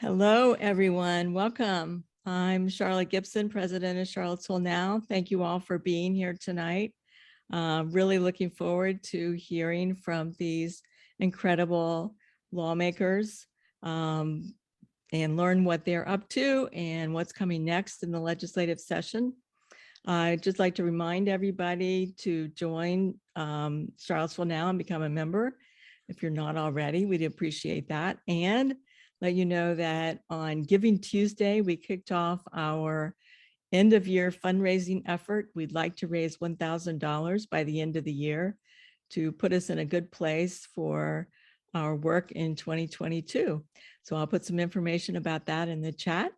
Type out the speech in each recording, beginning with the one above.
Hello, everyone. Welcome. I'm Charlotte Gibson, president of Charlottesville Now. Thank you all for being here tonight. Really looking forward to hearing from these incredible lawmakers and learn what they're up to and what's coming next in the legislative session. I'd just like to remind everybody to join Charlottesville Now and become a member. If you're not already, we'd appreciate that. And let you know that on Giving Tuesday, we kicked off our end of year fundraising effort. We'd like to raise $1,000 by the end of the year to put us in a good place for our work in 2022. So I'll put some information about that in the chat.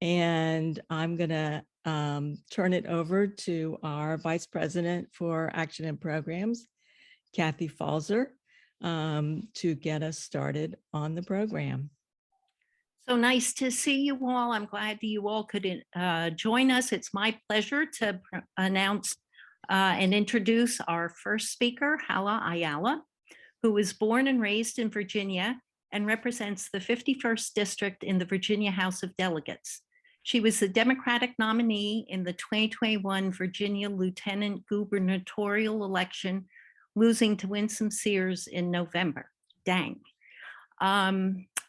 And I'm gonna turn it over to our Vice President for Action and Programs, Kathy Falzer, to get us started on the program. So nice to see you all. I'm glad that you all could join us. It's my pleasure to announce and introduce our first speaker, Hala Ayala, who was born and raised in Virginia and represents the 51st District in the Virginia House of Delegates. She was the Democratic nominee in the 2021 Virginia Lieutenant Gubernatorial election, losing to Winsome Sears in November. Dang.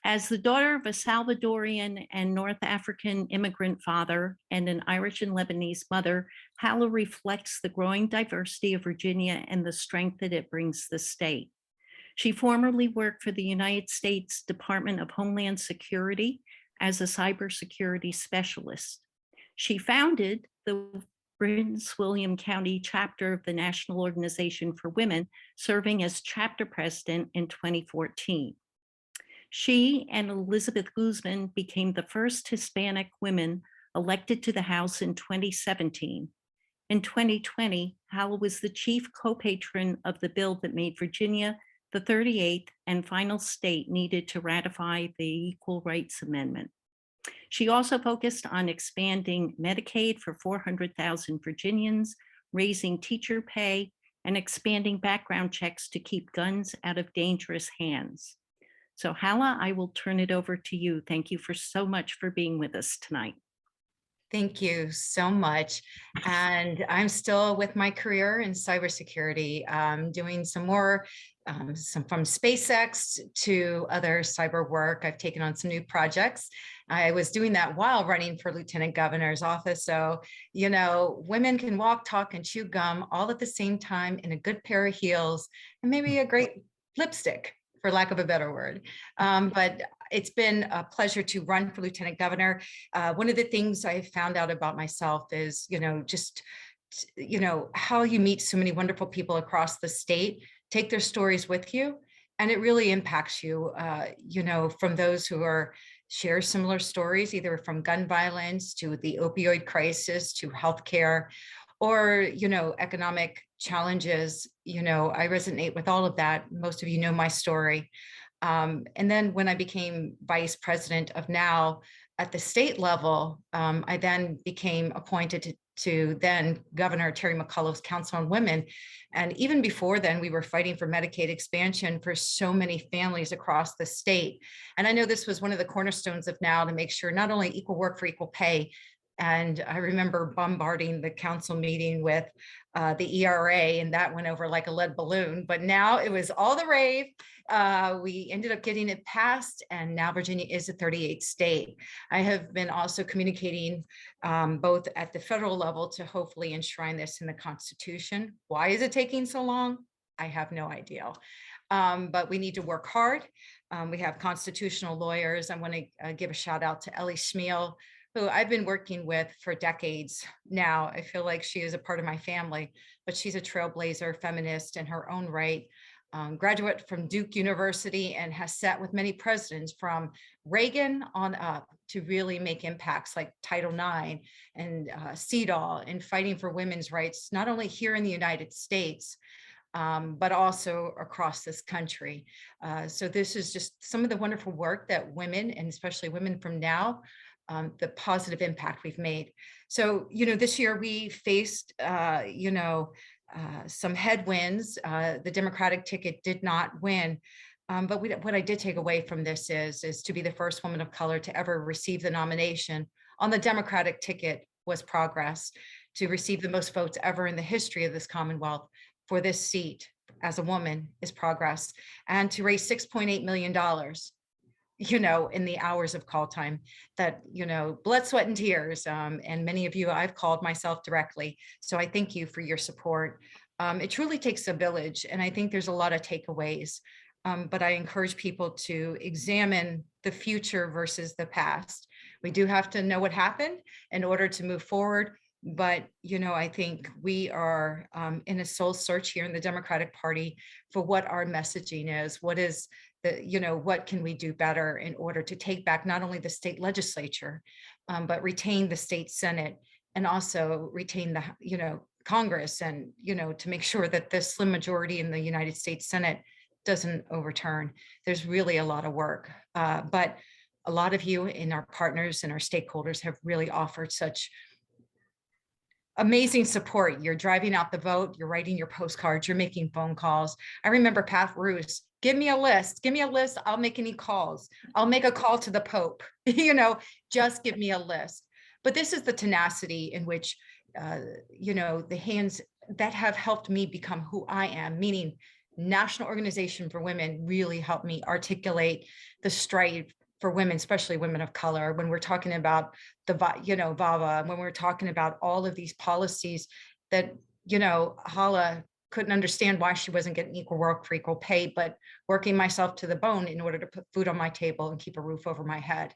As the daughter of a Salvadorian and North African immigrant father and an Irish and Lebanese mother, Hala reflects the growing diversity of Virginia and the strength that it brings the state. She formerly worked for the United States Department of Homeland Security as a cybersecurity specialist. She founded the Prince William County chapter of the National Organization for Women, serving as chapter president in 2014. She and Elizabeth Guzman became the first Hispanic women elected to the House in 2017. In 2020, Hala was the chief co-patron of the bill that made Virginia the 38th and final state needed to ratify the Equal Rights Amendment. She also focused on expanding Medicaid for 400,000 Virginians, raising teacher pay, and expanding background checks to keep guns out of dangerous hands. So Hala, I will turn it over to you. Thank you so much for being with us tonight. Thank you so much. And I'm still with my career in cybersecurity, doing some more, from SpaceX to other cyber work. I've taken on some new projects. I was doing that while running for Lieutenant Governor's office. So, you know, women can walk, talk, and chew gum all at the same time in a good pair of heels and maybe a great lipstick, for lack of a better word. But it's been a pleasure to run for Lieutenant Governor. One of the things I found out about myself is, how you meet so many wonderful people across the state, take their stories with you, and it really impacts you, from those who share similar stories, either from gun violence to the opioid crisis to healthcare, or, economic challenges. I resonate with all of that. Most of you know my story. And then when I became vice president of Now at the state level, I then became appointed to then Governor Terry McAuliffe's Council on Women. And even before then, we were fighting for Medicaid expansion for so many families across the state. And I know this was one of the cornerstones of Now to make sure not only equal work for equal pay. And I remember bombarding the council meeting with the ERA, and that went over like a lead balloon. But now it was all the rave. We ended up getting it passed, and now Virginia is a 38th state. I have been also communicating both at the federal level to hopefully enshrine this in the Constitution. Why is it taking so long? I have no idea. But we need to work hard. We have constitutional lawyers. I want to give a shout out to Ellie Schmiel, who I've been working with for decades now. I feel like she is a part of my family, but she's a trailblazer feminist in her own right. Graduate from Duke University and has sat with many presidents from Reagan on up to really make impacts like Title IX and CEDAW and fighting for women's rights, not only here in the United States, but also across this country. So this is just some of the wonderful work that women, and especially women from Now, the positive impact we've made. So, this year we faced, some headwinds. The Democratic ticket did not win. But what I did take away from this is to be the first woman of color to ever receive the nomination on the Democratic ticket was progress. To receive the most votes ever in the history of this Commonwealth for this seat as a woman is progress. And to raise $6.8 million, in the hours of call time, that, blood, sweat, and tears. And many of you, I've called myself directly. So I thank you for your support. It truly takes a village. And I think there's a lot of takeaways. But I encourage people to examine the future versus the past. We do have to know what happened in order to move forward. But, I think we are in a soul search here in the Democratic Party for what our messaging is. What is what can we do better in order to take back not only the state legislature, but retain the state Senate and also retain the, Congress, and, to make sure that the slim majority in the United States Senate doesn't overturn. There's really a lot of work, but a lot of you and our partners and our stakeholders have really offered such amazing support. You're driving out the vote, you're writing your postcards, you're making phone calls. I remember Pat Roos, give me a list, I'll make any calls. I'll make a call to the Pope, just give me a list. But this is the tenacity in which, the hands that have helped me become who I am, meaning National Organization for Women really helped me articulate the strife for women, especially women of color, when we're talking about the, VAWA, when we're talking about all of these policies that, Hala couldn't understand why she wasn't getting equal work for equal pay, but working myself to the bone in order to put food on my table and keep a roof over my head.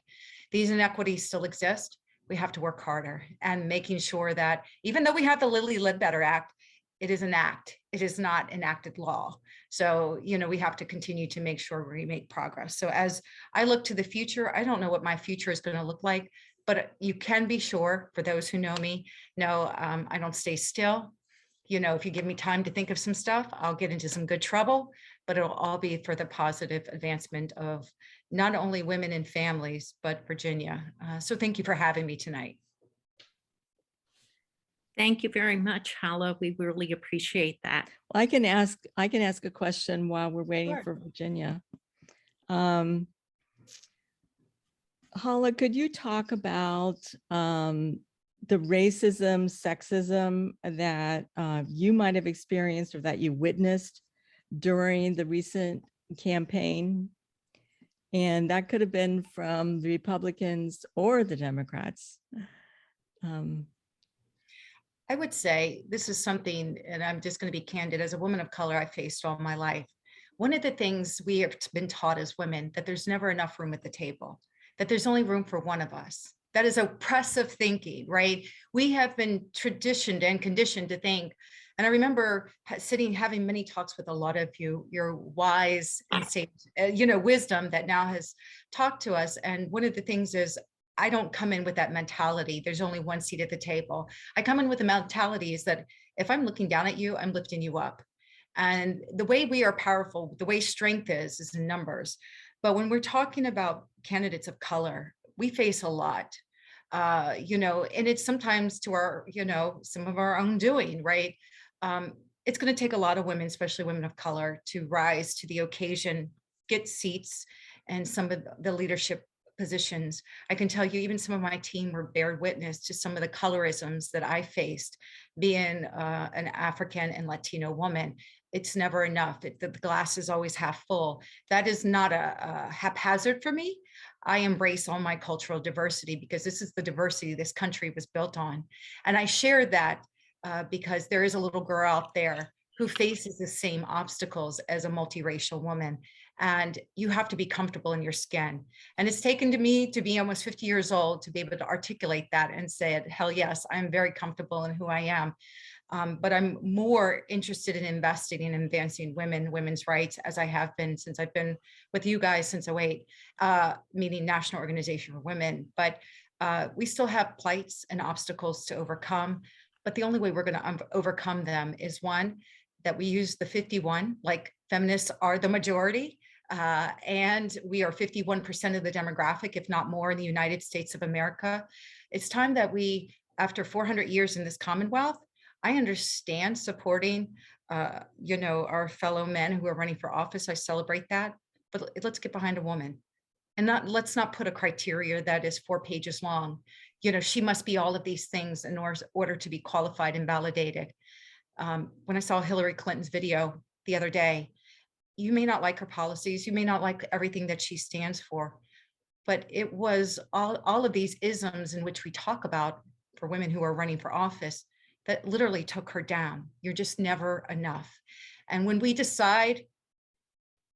These inequities still exist. We have to work harder and making sure that even though we have the Lilly Ledbetter Act, it is an act. It is not enacted law. So, we have to continue to make sure we make progress. So as I look to the future, I don't know what my future is going to look like, but you can be sure, for those who know me, I don't stay still. If you give me time to think of some stuff, I'll get into some good trouble, but it'll all be for the positive advancement of not only women and families, but Virginia. So thank you for having me tonight. Thank you very much, Hala. We really appreciate that. I can ask a question while we're waiting Sure. for Virginia. Hala, could you talk about the racism, sexism that you might have experienced or that you witnessed during the recent campaign? And that could have been from the Republicans or the Democrats. I would say this is something, and I'm just going to be candid, as a woman of color, I faced all my life. One of the things we have been taught as women, that there's never enough room at the table, that there's only room for one of us. That is oppressive thinking, right? We have been traditioned and conditioned to think, and I remember having many talks with a lot of you, your wise and safe, wisdom that now has talked to us. And one of the things is, I don't come in with that mentality. There's only one seat at the table. I come in with the mentality is that if I'm looking down at you, I'm lifting you up. And the way we are powerful, the way strength is in numbers. But when we're talking about candidates of color, we face a lot, and it's sometimes to our, some of our own doing, right? It's going to take a lot of women, especially women of color, to rise to the occasion, get seats and some of the leadership positions. I can tell you, even some of my team were bear witness to some of the colorisms that I faced being an African and Latino woman. It's never enough. The glass is always half full. That is not a haphazard for me. I embrace all my cultural diversity because this is the diversity this country was built on. And I share that because there is a little girl out there who faces the same obstacles as a multiracial woman. And you have to be comfortable in your skin. And it's taken to me to be almost 50 years old to be able to articulate that and say, hell yes, I'm very comfortable in who I am. But I'm more interested in investing in advancing women's rights, as I have been since I've been with you guys since 2008, meaning National Organization for Women. But we still have plights and obstacles to overcome. But the only way we're going to overcome them is one, that we use the 51, like feminists are the majority. And we are 51% of the demographic, if not more, in the United States of America. It's time that we, after 400 years in this Commonwealth, I understand supporting, our fellow men who are running for office. I celebrate that. but let's get behind a woman. And let's not put a criteria that is 4 pages long. She must be all of these things in order to be qualified and validated. When I saw Hillary Clinton's video the other day, you may not like her policies, you may not like everything that she stands for, but it was all of these isms in which we talk about for women who are running for office that literally took her down. You're just never enough. And when we decide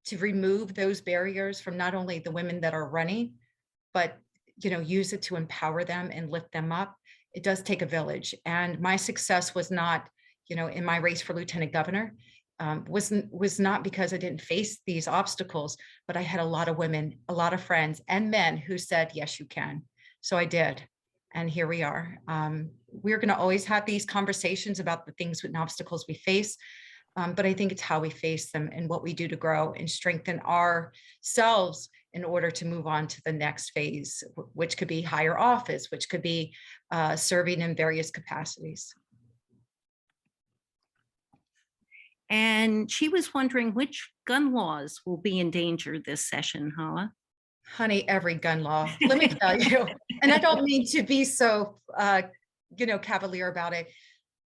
to remove those barriers from not only the women that are running, but use it to empower them and lift them up, it does take a village. And my success was not, in my race for lieutenant governor, was not because I didn't face these obstacles, but I had a lot of women, a lot of friends and men who said, yes, you can. So I did. And here we are. We're going to always have these conversations about the things and obstacles we face. But I think it's how we face them and what we do to grow and strengthen ourselves in order to move on to the next phase, which could be higher office, which could be serving in various capacities. And she was wondering which gun laws will be in danger this session, Hala. Honey, every gun law, let me tell you, and I don't mean to be so, cavalier about it.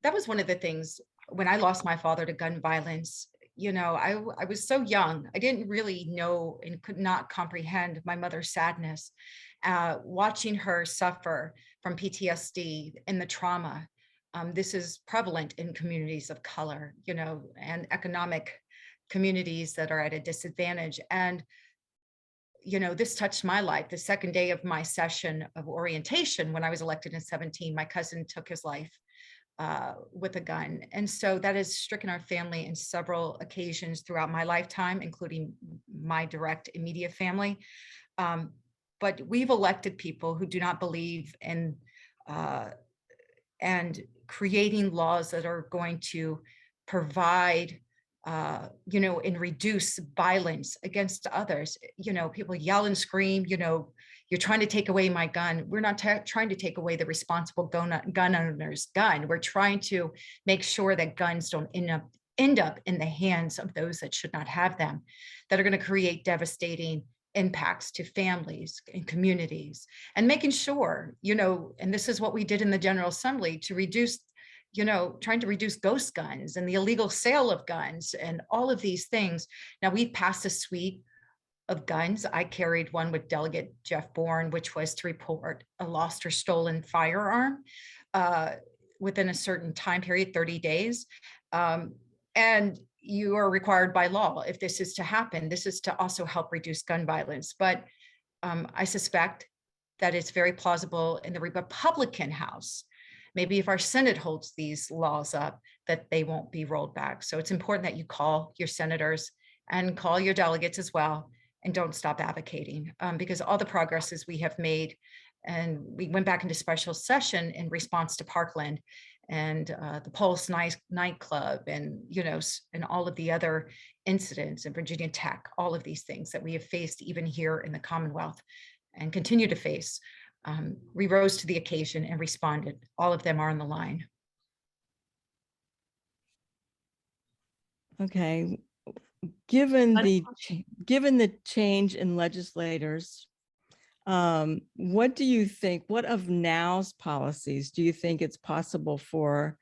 That was one of the things when I lost my father to gun violence. I was so young. I didn't really know and could not comprehend my mother's sadness, watching her suffer from PTSD and the trauma. This is prevalent in communities of color, and economic communities that are at a disadvantage. And, this touched my life. The second day of my session of orientation, when I was elected in 2017, my cousin took his life with a gun. And so that has stricken our family in several occasions throughout my lifetime, including my direct immediate family. But we've elected people who do not believe in and creating laws that are going to provide, and reduce violence against others. People yell and scream, you're trying to take away my gun. We're not trying to take away the responsible gun owner's gun. We're trying to make sure that guns don't end up in the hands of those that should not have them, that are going to create devastating impacts to families and communities, and making sure, and this is what we did in the General Assembly to reduce, trying to reduce ghost guns and the illegal sale of guns and all of these things. Now we've passed a suite of guns. I carried one with Delegate Jeff Bourne, which was to report a lost or stolen firearm within a certain time period, 30 days. And you are required by law, if this is to happen, this is to also help reduce gun violence. But I suspect that it's very plausible in the Republican House, maybe if our Senate holds these laws up, that they won't be rolled back. So it's important that you call your senators and call your delegates as well, and don't stop advocating, because all the progresses we have made, and we went back into special session in response to Parkland and the Pulse nightclub, and and all of the other incidents in Virginia Tech, all of these things that we have faced even here in the Commonwealth and continue to face. We rose to the occasion and responded. All of them are on the line. Okay. Given the change in legislators, what do you think, what of now's policies do you think it's possible for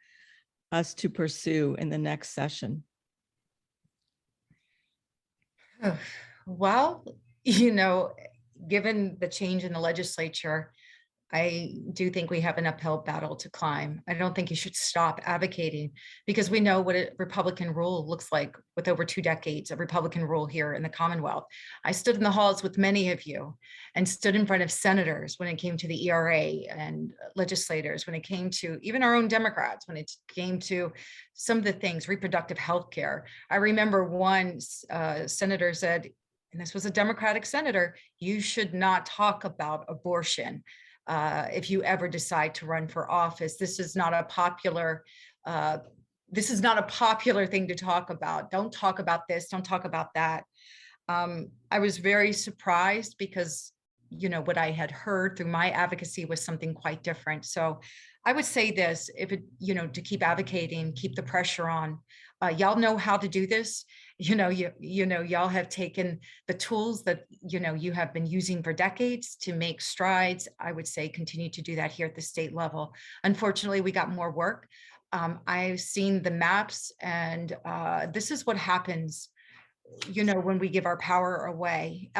us to pursue in the next session? Well, given the change in the legislature, I do think we have an uphill battle to climb. I don't think you should stop advocating, because we know what a Republican rule looks like with over 2 decades of Republican rule here in the Commonwealth. I stood in the halls with many of you and stood in front of senators when it came to the ERA, and legislators when it came to even our own Democrats, when it came to some of the things, reproductive health care. I remember one senator said, and this was a Democratic senator, you should not talk about abortion if you ever decide to run for office. This is not a popular thing to talk about. Don't talk about this, don't talk about that. I was very surprised, because what I had heard through my advocacy was something quite different. So I would say this, if it, to keep advocating, keep the pressure on, Y'all know how to do this. Y'all have taken the tools that, you have been using for decades to make strides. I would say continue to do that here at the state level. Unfortunately, we got more work. I've seen the maps, and this is what happens when we give our power away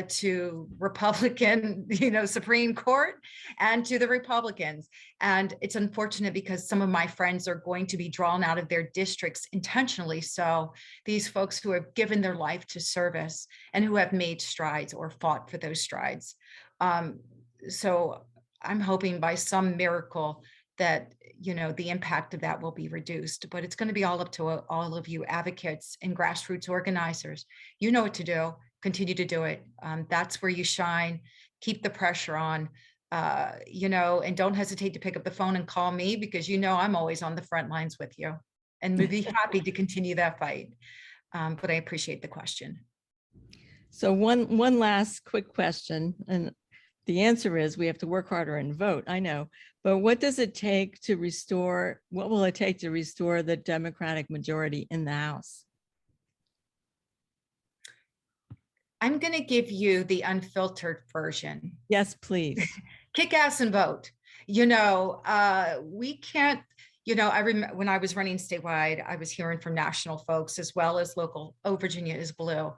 to Republican, Supreme Court, and to the Republicans. And it's unfortunate because some of my friends are going to be drawn out of their districts intentionally. So these folks who have given their life to service and who have made strides or fought for those strides. So I'm hoping by some miracle that the impact of that will be reduced, but it's going to be all up to all of you advocates and grassroots organizers. You know what to do. Continue to do it. That's where you shine. Keep the pressure on, and don't hesitate to pick up the phone and call me, because I'm always on the front lines with you, and we'd be happy to continue that fight. But I appreciate the question. So one last quick question, and the answer is we have to work harder and vote. I know, but what will it take to restore the Democratic majority in the House? I'm going to give you the unfiltered version. Yes, please. Kick ass and vote. We can't, I remember when I was running statewide, I was hearing from national folks as well as local, oh, Virginia is blue.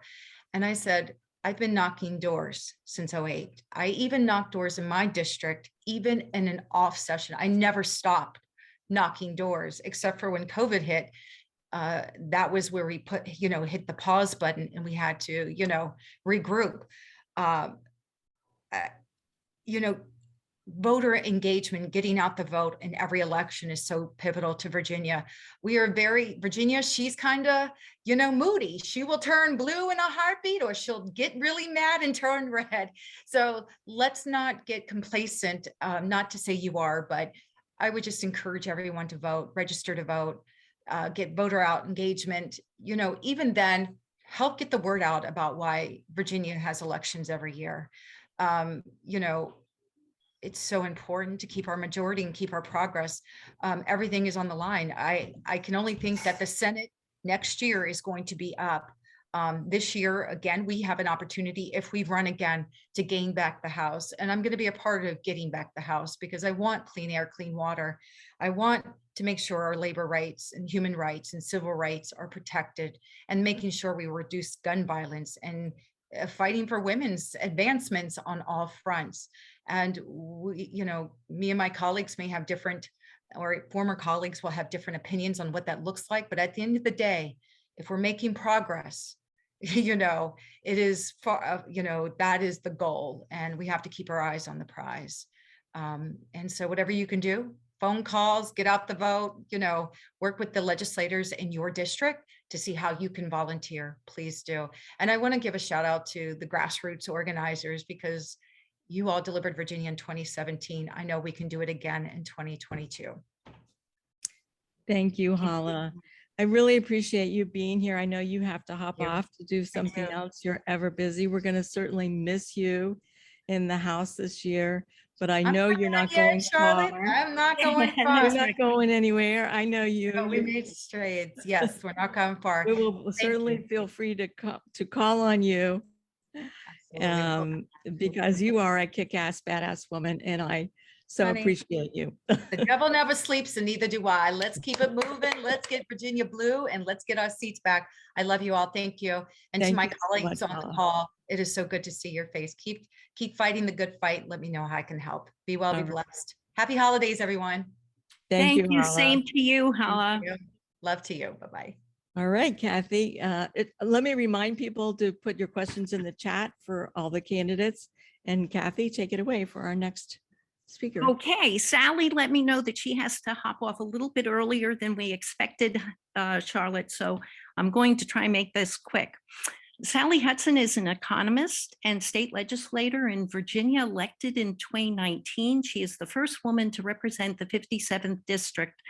And I said, I've been knocking doors since 2008. I even knocked doors in my district, even in an off session. I never stopped knocking doors, except for when COVID hit. That was where we hit the pause button, and we had to, regroup. Voter engagement, getting out the vote in every election is so pivotal to Virginia. Virginia, she's kind of, moody. She will turn blue in a heartbeat, or she'll get really mad and turn red. So let's not get complacent, not to say you are, but I would just encourage everyone to vote, register to vote, get voter out engagement, even then help get the word out about why Virginia has elections every year. It's so important to keep our majority and keep our progress. Everything is on the line. I can only think that the Senate next year is going to be up. This year, again, we have an opportunity, if we run again, to gain back the House. And I'm going to be a part of getting back the House, because I want clean air, clean water. I want to make sure our labor rights and human rights and civil rights are protected, and making sure we reduce gun violence, and fighting for women's advancements on all fronts. And me and my colleagues may have different, or former colleagues will have different opinions on what that looks like. But at the end of the day, if we're making progress, it is far, that is the goal, and we have to keep our eyes on the prize. And so whatever you can do, phone calls, get out the vote, work with the legislators in your district to see how you can volunteer, please do. And I want to give a shout out to the grassroots organizers, because you all delivered Virginia in 2017. I know we can do it again in 2022. Thank you, Hala. I really appreciate you being here. I know you have to hop Thank you. off to do something else. You're ever busy. We're going to certainly miss you in the House this year, but I know you're not going Charlotte. far. I'm not going far. You're not going anywhere. I know you. No, we made strides. Yes, we're not going far. We will certainly feel free to call on you, because you are a kick-ass, badass woman, and I so appreciate you. The devil never sleeps, and neither do I. Let's keep it moving. Let's get Virginia blue, and let's get our seats back. I love you all. Thank you. And to my colleagues on the call, it is so good to see your face. Keep fighting the good fight. Let me know how I can help. Be well, be blessed. Happy holidays, everyone. Thank you. Same to you, Hala. Love to you. Bye-bye. All right, Kathy. Let me remind people to put your questions in the chat for all the candidates. And Kathy, take it away for our next speaker. Okay, Sally let me know that she has to hop off a little bit earlier than we expected, Charlotte. So I'm going to try and make this quick. Sally Hudson is an economist and state legislator in Virginia, elected in 2019. She is the first woman to represent the 57th district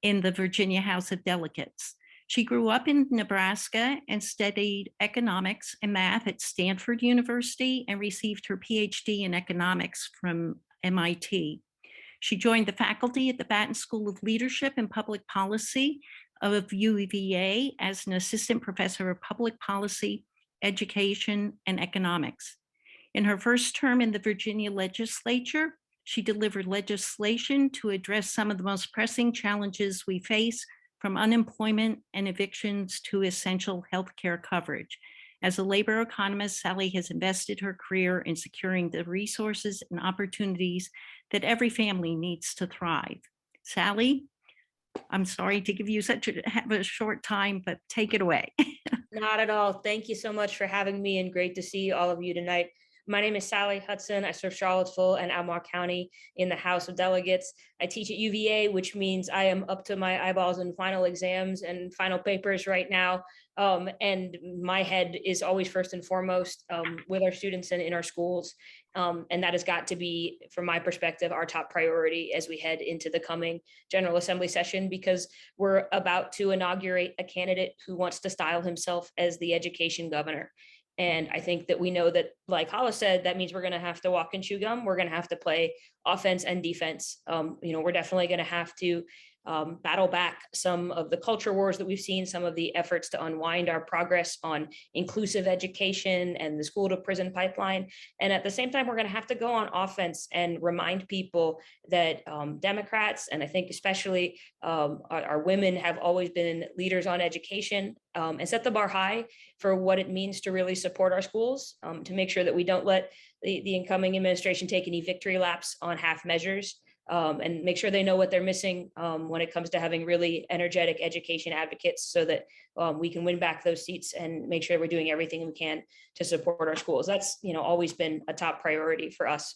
in the Virginia House of Delegates. She grew up in Nebraska and studied economics and math at Stanford University and received her PhD in economics from MIT. She joined the faculty at the Batten School of Leadership and Public Policy of UVA as an assistant professor of public policy, education, and economics. In her first term in the Virginia legislature, she delivered legislation to address some of the most pressing challenges we face, from unemployment and evictions to essential healthcare coverage. As a labor economist, Sally has invested her career in securing the resources and opportunities that every family needs to thrive. Sally, I'm sorry to give you have a short time, but take it away. Not at all. Thank you so much for having me, and great to see all of you tonight. My name is Sally Hudson. I serve Charlottesville and Albemarle County in the House of Delegates. I teach at UVA, which means I am up to my eyeballs in final exams and final papers right now. And my head is always first and foremost with our students and in our schools. And that has got to be, from my perspective, our top priority as we head into the coming General Assembly session, because we're about to inaugurate a candidate who wants to style himself as the education governor. And I think that we know that, like Hala said, that means we're going to have to walk and chew gum. We're going to have to play offense and defense. We're definitely going to have to battle back some of the culture wars that we've seen, some of the efforts to unwind our progress on inclusive education and the school to prison pipeline. And at the same time, we're going to have to go on offense and remind people that Democrats, and I think especially our women, have always been leaders on education, and set the bar high for what it means to really support our schools, to make sure that we don't let the incoming administration take any victory laps on half measures. And make sure they know what they're missing when it comes to having really energetic education advocates, so that we can win back those seats and make sure we're doing everything we can to support our schools. That's always been a top priority for us,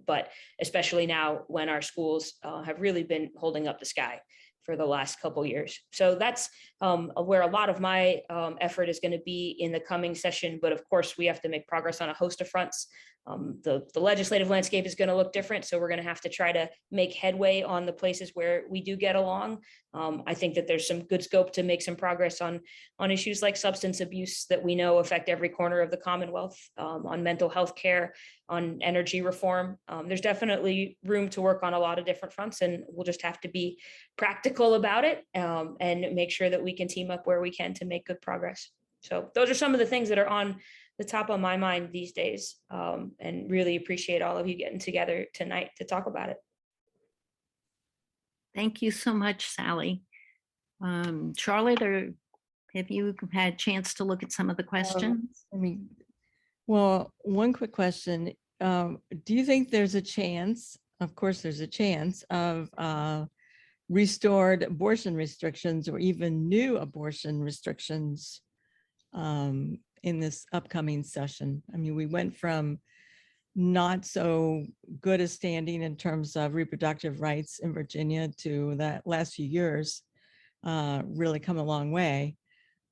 but especially now when our schools have really been holding up the sky for the last couple of years. So that's where a lot of my effort is going to be in the coming session. But of course, we have to make progress on a host of fronts. The legislative landscape is going to look different, so we're going to have to try to make headway on the places where we do get along. I think that there's some good scope to make some progress on issues like substance abuse that we know affect every corner of the Commonwealth, on mental health care, on energy reform. There's definitely room to work on a lot of different fronts, and we'll just have to be practical about it, and make sure that we can team up where we can to make good progress. So those are some of the things that are on the top of my mind these days, and really appreciate all of you getting together tonight to talk about it. Thank you so much, Sally. Charlotte, have you had a chance to look at some of the questions? Well, one quick question. Do you think there's a chance, of course there's a chance, of restored abortion restrictions or even new abortion restrictions in this upcoming session? I mean, we went from not so good a standing in terms of reproductive rights in Virginia to that last few years really come a long way.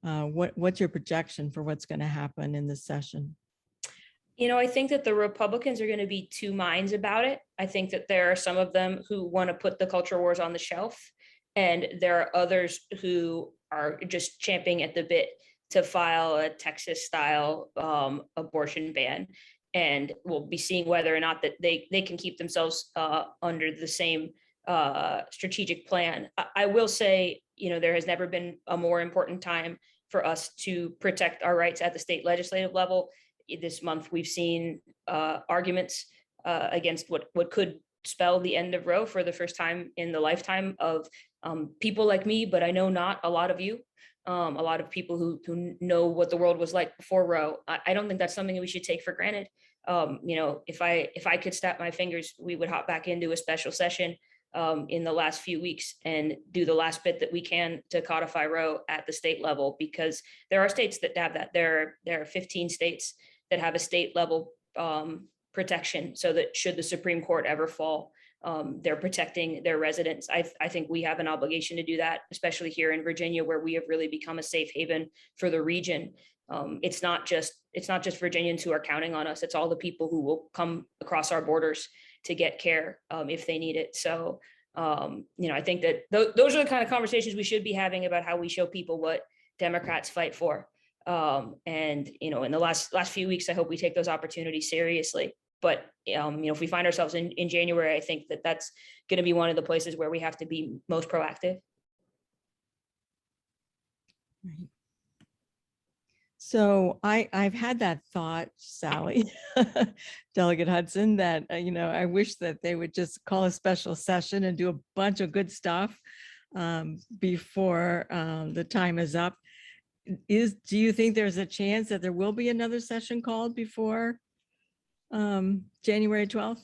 What's your projection for what's going to happen in this session? I think that the Republicans are going to be two minds about it. I think that there are some of them who want to put the culture wars on the shelf, and there are others who are just champing at the bit to file a Texas-style abortion ban. And we'll be seeing whether or not that they can keep themselves under the same strategic plan. I will say, there has never been a more important time for us to protect our rights at the state legislative level. This month, we've seen arguments against what could spell the end of Roe for the first time in the lifetime of people like me, but I know not a lot of you. A lot of people who know what the world was like before Roe. I don't think that's something we should take for granted. If I could snap my fingers, we would hop back into a special session in the last few weeks and do the last bit that we can to codify Roe at the state level, because there are states that have that. There are 15 states that have a state level protection, so that should the Supreme Court ever fall, they're protecting their residents. I think we have an obligation to do that, especially here in Virginia, where we have really become a safe haven for the region. It's not just Virginians who are counting on us. It's all the people who will come across our borders to get care if they need it. So, I think that those are the kind of conversations we should be having about how we show people what Democrats fight for. In the last few weeks, I hope we take those opportunities seriously. But, if we find ourselves in January, I think that that's going to be one of the places where we have to be most proactive. Right. So I've had that thought, Sally, Delegate Hudson, that, I wish that they would just call a special session and do a bunch of good stuff before the time is up. Do you think there's a chance that there will be another session called before January 12th?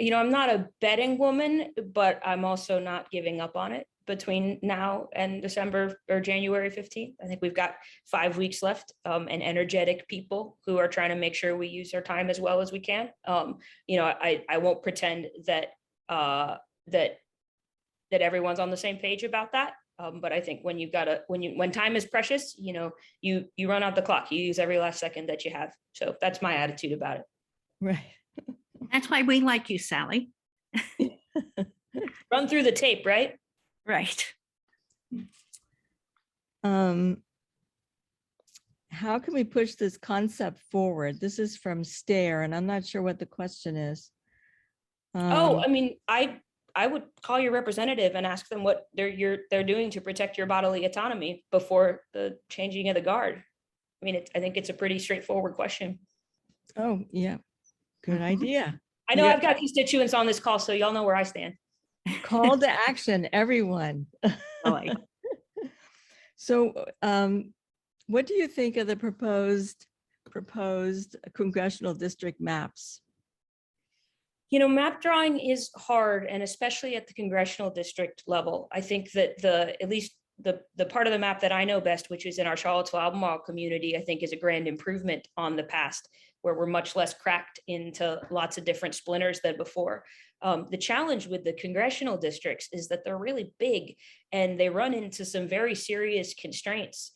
I'm not a betting woman, but I'm also not giving up on it between now and December or January 15th. I think we've got 5 weeks left, and energetic people who are trying to make sure we use our time as well as we can. I won't pretend that that everyone's on the same page about that. But I think when time is precious, you run out the clock, you use every last second that you have. So that's my attitude about it. Right. That's why we like you, Sally. Run through the tape, right? Right. How can we push this concept forward? This is from Stare, and I'm not sure what the question is. I mean, I would call your representative and ask them what they're doing to protect your bodily autonomy before the changing of the guard. I mean, I think it's a pretty straightforward question. Oh, yeah. Good idea. I know Yeah. I've got constituents on this call, so y'all know where I stand. Call to action, everyone. Really. So what do you think of the proposed congressional district maps? Map drawing is hard, and especially at the congressional district level. I think that at least the part of the map that I know best, which is in our Charlottesville Albemarle community, I think is a grand improvement on the past, where we're much less cracked into lots of different splinters than before. The challenge with the congressional districts is that they're really big and they run into some very serious constraints.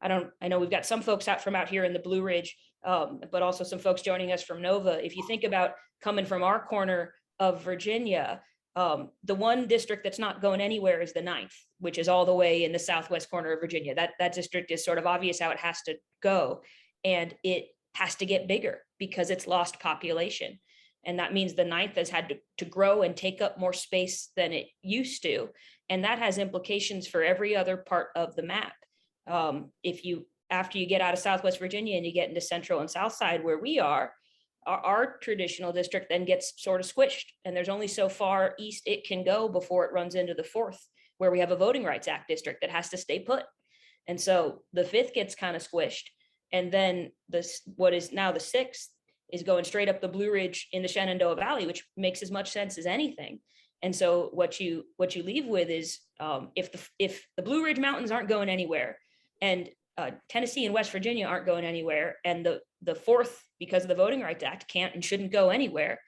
I know we've got some folks out here in the Blue Ridge, but also some folks joining us from Nova. If you think about coming from our corner of Virginia, the one district that's not going anywhere is the 9th, which is all the way in the southwest corner of Virginia. That district is sort of obvious how it has to go, and it has to get bigger because it's lost population. And that means the 9th has had to grow and take up more space than it used to. And that has implications for every other part of the map. After you get out of Southwest Virginia and you get into Central and South Side where we are, our traditional district then gets sort of squished, and there's only so far east it can go before it runs into the 4th, where we have a Voting Rights Act district that has to stay put. And so the 5th gets kind of squished. And then what is now the 6th is going straight up the Blue Ridge in the Shenandoah Valley, which makes as much sense as anything. And so what you leave with is if the Blue Ridge Mountains aren't going anywhere, and Tennessee and West Virginia aren't going anywhere, and the 4th, because of the Voting Rights Act, can't and shouldn't go anywhere,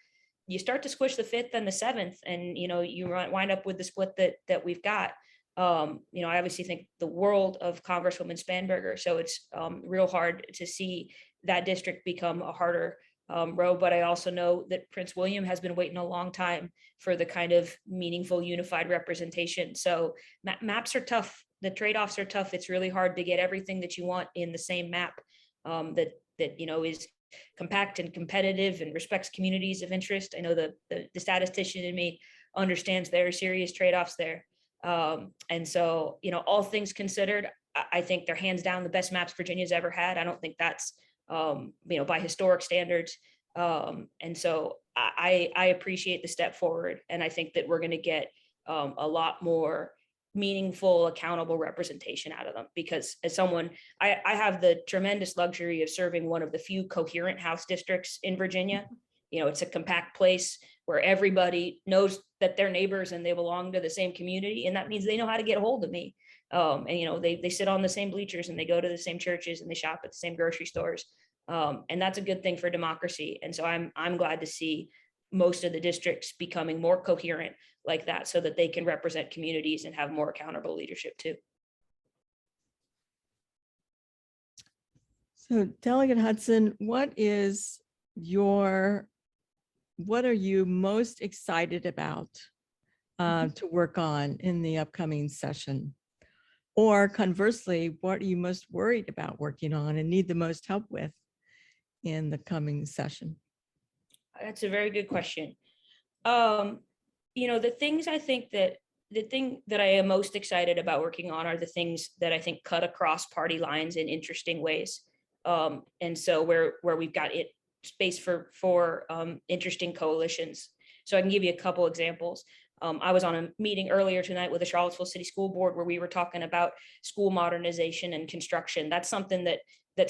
you start to squish the 5th and the 7th, and you wind up with the split that we've got. I obviously think the world of Congresswoman Spanberger, so it's real hard to see that district become a harder row. But I also know that Prince William has been waiting a long time for the kind of meaningful unified representation. So maps are tough. The trade-offs are tough. It's really hard to get everything that you want in the same map that is compact and competitive and respects communities of interest. I know the statistician in me understands there are serious trade-offs there. And so, all things considered, I think they're hands down the best maps Virginia's ever had. I don't think that's, by historic standards. And so I appreciate the step forward. And I think that we're going to get a lot more meaningful, accountable representation out of them, because as someone, I have the tremendous luxury of serving one of the few coherent House districts in Virginia. It's a compact place where everybody knows that they're neighbors and they belong to the same community. And that means they know how to get a hold of me. And, they sit on the same bleachers and they go to the same churches and they shop at the same grocery stores. And that's a good thing for democracy. And so I'm glad to see most of the districts becoming more coherent like that, so that they can represent communities and have more accountable leadership too. So Delegate Hudson, what are you most excited about to work on in the upcoming session? Or conversely, what are you most worried about working on and need the most help with in the coming session? That's a very good question. The things I think that the thing that I am most excited about working on are the things that I think cut across party lines in interesting ways. And so where we've got space for interesting coalitions. So I can give you a couple examples. I was on a meeting earlier tonight with the Charlottesville City School Board where we were talking about school modernization and construction. That's something that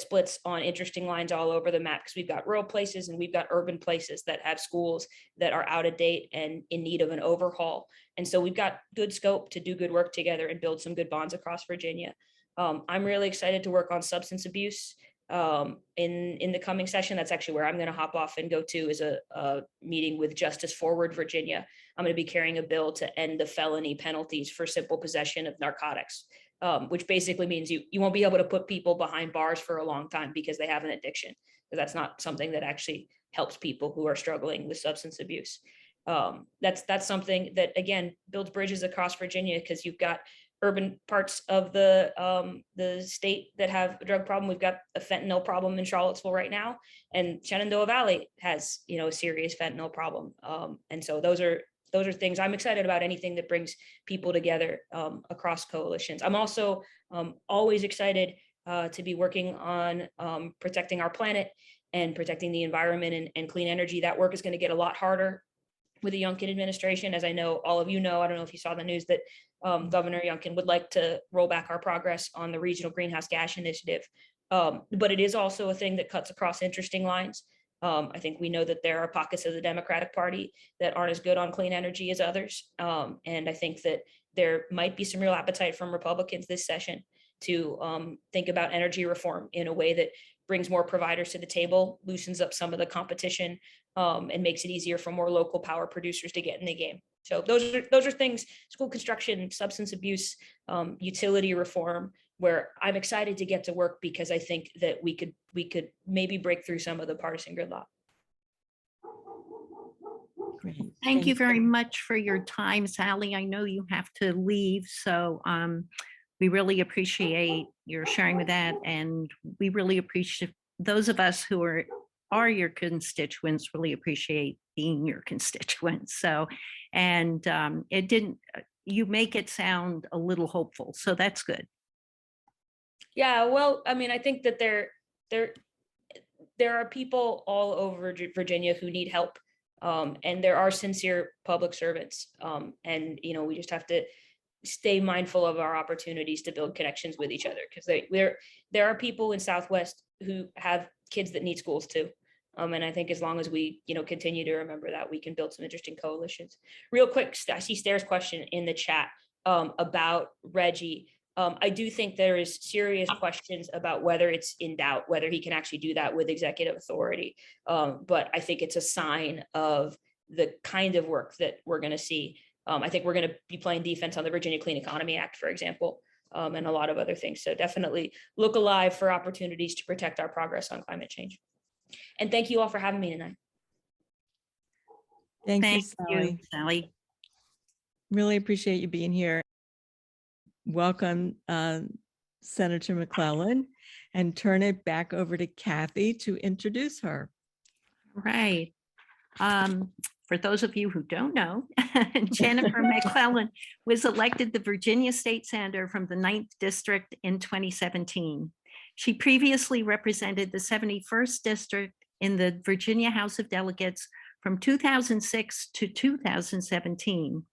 splits on interesting lines all over the map, because we've got rural places and we've got urban places that have schools that are out of date and in need of an overhaul. And so we've got good scope to do good work together and build some good bonds across Virginia. I'm really excited to work on substance abuse in the coming session. That's actually where I'm going to hop off and go to, is a meeting with Justice Forward Virginia. I'm going to be carrying a bill to end the felony penalties for simple possession of narcotics, which basically means you won't be able to put people behind bars for a long time because they have an addiction. Because that's not something that actually helps people who are struggling with substance abuse. That's something that, again, builds bridges across Virginia, because you've got urban parts of the state that have a drug problem. We've got a fentanyl problem in Charlottesville right now, and Shenandoah Valley has, a serious fentanyl problem. And so those are things I'm excited about. Anything that brings people together across coalitions. I'm also always excited to be working on protecting our planet and protecting the environment and clean energy. That work is going to get a lot harder with the Youngkin administration. As I know, all of you know, I don't know if you saw the news that Governor Youngkin would like to roll back our progress on the regional greenhouse gas initiative. But it is also a thing that cuts across interesting lines. I think we know that there are pockets of the Democratic Party that aren't as good on clean energy as others. And I think that there might be some real appetite from Republicans this session to think about energy reform in a way that brings more providers to the table, loosens up some of the competition, and makes it easier for more local power producers to get in the game. So those are things: school construction, substance abuse, utility reform, where I'm excited to get to work, because I think that we could maybe break through some of the partisan gridlock. Great. Thank you very much for your time, Sally. I know you have to leave, so we really appreciate your sharing with that, and we really appreciate those of us who are your constituents really appreciate being your constituents. So, and you make it sound a little hopeful, so that's good. Yeah, well, I mean, I think that there are people all over Virginia who need help, and there are sincere public servants, and we just have to stay mindful of our opportunities to build connections with each other, because there are people in Southwest who have kids that need schools too. And I think as long as we, continue to remember that, we can build some interesting coalitions. Real quick, I see Stair's question in the chat about Reggie. I do think there is serious questions about whether it's in doubt, whether he can actually do that with executive authority. But I think it's a sign of the kind of work that we're going to see. I think we're going to be playing defense on the Virginia Clean Economy Act, for example, and a lot of other things. So definitely look alive for opportunities to protect our progress on climate change. And thank you all for having me tonight. Thank you, you, Sally. Really appreciate you being here. Welcome, Senator McClellan, and turn it back over to Kathy to introduce her. Right. For those of you who don't know, Jennifer McClellan was elected the Virginia State Senator from the 9th District in 2017. She previously represented the 71st District in the Virginia House of Delegates from 2006 to 2017.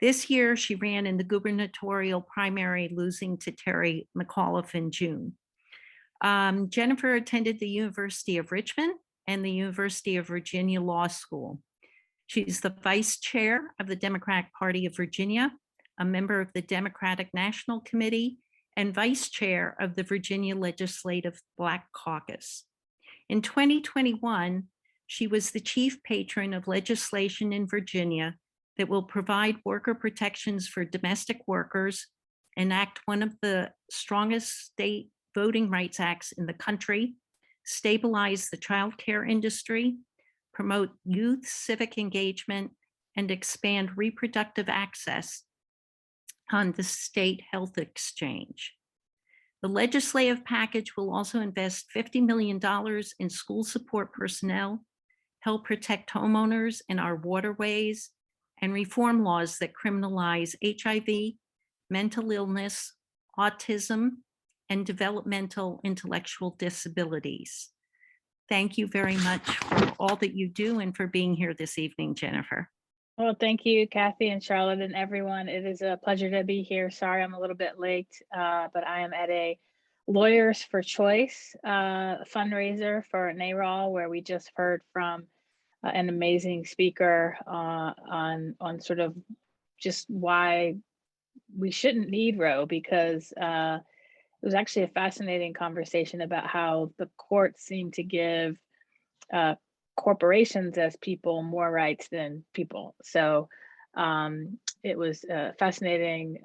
This year, she ran in the gubernatorial primary, losing to Terry McAuliffe in June. Jennifer attended the University of Richmond and the University of Virginia Law School. She's the vice chair of the Democratic Party of Virginia, a member of the Democratic National Committee, and vice chair of the Virginia Legislative Black Caucus. In 2021, she was the chief patron of legislation in Virginia that will provide worker protections for domestic workers, enact one of the strongest state voting rights acts in the country, stabilize the child care industry, promote youth civic engagement, and expand reproductive access on the state health exchange. The legislative package will also invest $50 million in school support personnel, help protect homeowners in our waterways, and reform laws that criminalize HIV, mental illness, autism, and developmental intellectual disabilities. Thank you very much for all that you do and for being here this evening, Jennifer. Well, thank you, Kathy and Charlotte and everyone. It is a pleasure to be here. Sorry, I'm a little bit late, but I am at a Lawyers for Choice fundraiser for NARAL, where we just heard from an amazing speaker on sort of just why we shouldn't need Roe, because it was actually a fascinating conversation about how the courts seem to give corporations as people more rights than people. So it was fascinating.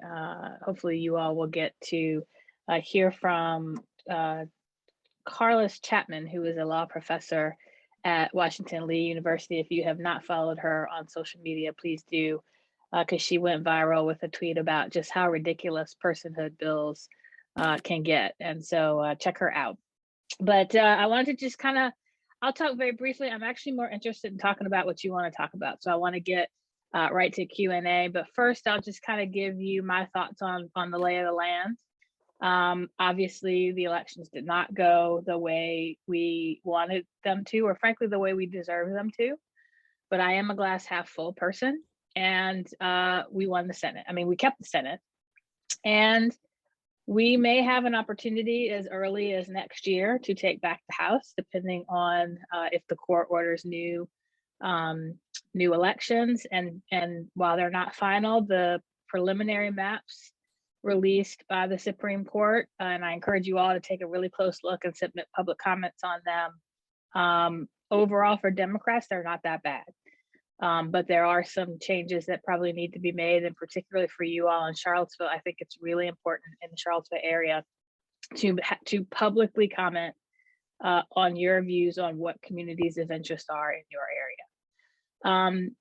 Hopefully you all will get to hear from Carlos Chapman, who is a law professor at Washington Lee University. If you have not followed her on social media, please do, because she went viral with a tweet about just how ridiculous personhood bills can get. And so check her out. But I wanted to just I'll talk very briefly. I'm actually more interested in talking about what you want to talk about. So I want to get right to Q&A. But first, I'll just kind of give you my thoughts on the lay of the land. Obviously, the elections did not go the way we wanted them to, or frankly, the way we deserve them to. But I am a glass half full person, and we won the Senate. I mean, we kept the Senate, and we may have an opportunity as early as next year to take back the House, depending on if the court orders new elections. And while they're not final, the preliminary maps released by the Supreme Court, and I encourage you all to take a really close look and submit public comments on them. Overall, for Democrats, they're not that bad. But there are some changes that probably need to be made, and particularly for you all in Charlottesville, I think it's really important in the Charlottesville area to publicly comment on your views on what communities of interest are in your area.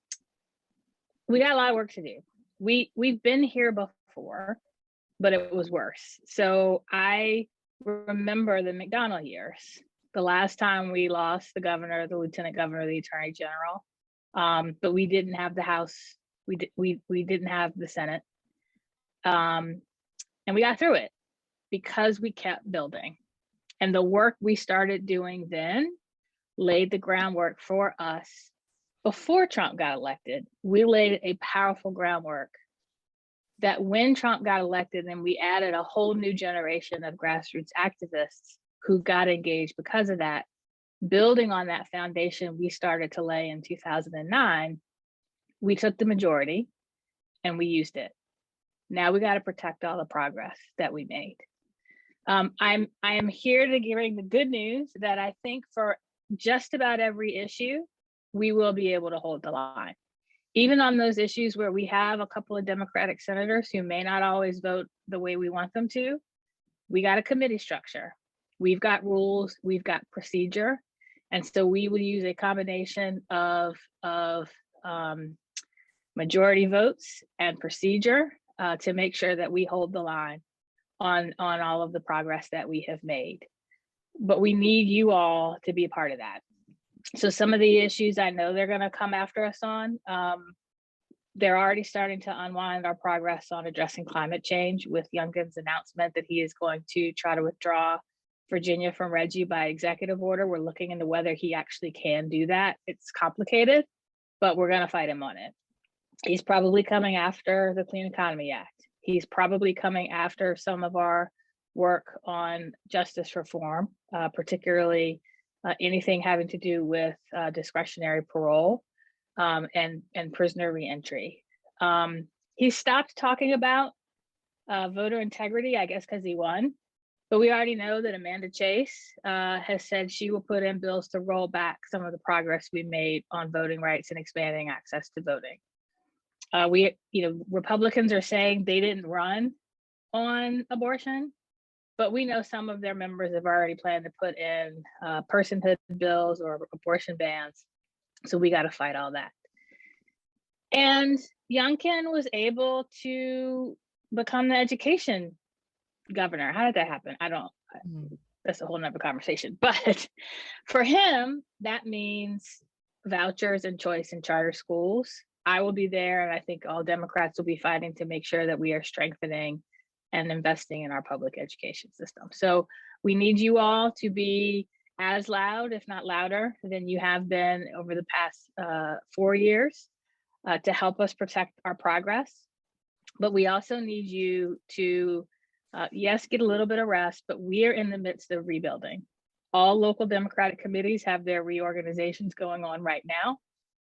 We got a lot of work to do. We've been here before, but it was worse. So I remember the McDonnell years, the last time we lost the governor, the lieutenant governor, the attorney general. But we didn't have the House. We didn't have the Senate, and we got through it because we kept building. And the work we started doing then laid the groundwork for us before Trump got elected. We laid a powerful groundwork that when Trump got elected, and we added a whole new generation of grassroots activists who got engaged because of that. Building on that foundation we started to lay in 2009, we took the majority and we used it. Now we got to protect all the progress that we made. I am here to bring the good news that I think for just about every issue, we will be able to hold the line. Even on those issues where we have a couple of Democratic senators who may not always vote the way we want them to, we got a committee structure. We've got rules, we've got procedure. And so we will use a combination of majority votes and procedure to make sure that we hold the line on all of the progress that we have made. But we need you all to be a part of that. So some of the issues I know they're going to come after us on, they're already starting to unwind our progress on addressing climate change with Youngkin's announcement that he is going to try to withdraw Virginia from Reggie by executive order. We're looking into whether he actually can do that. It's complicated, but we're going to fight him on it. He's probably coming after the Clean Economy Act. He's probably coming after some of our work on justice reform, particularly anything having to do with discretionary parole and prisoner reentry. He stopped talking about voter integrity, I guess, because he won. But we already know that Amanda Chase has said she will put in bills to roll back some of the progress we made on voting rights and expanding access to voting. Republicans are saying they didn't run on abortion, but we know some of their members have already planned to put in personhood bills or abortion bans. So we got to fight all that. And Youngkin was able to become the education governor. How did that happen? That's a whole nother conversation. But for him, that means vouchers and choice in charter schools. I will be there, and I think all Democrats will be fighting to make sure that we are strengthening and investing in our public education system. So we need you all to be as loud, if not louder, than you have been over the past 4 years to help us protect our progress. But we also need you to, yes, get a little bit of rest, but we are in the midst of rebuilding. All local Democratic committees have their reorganizations going on right now.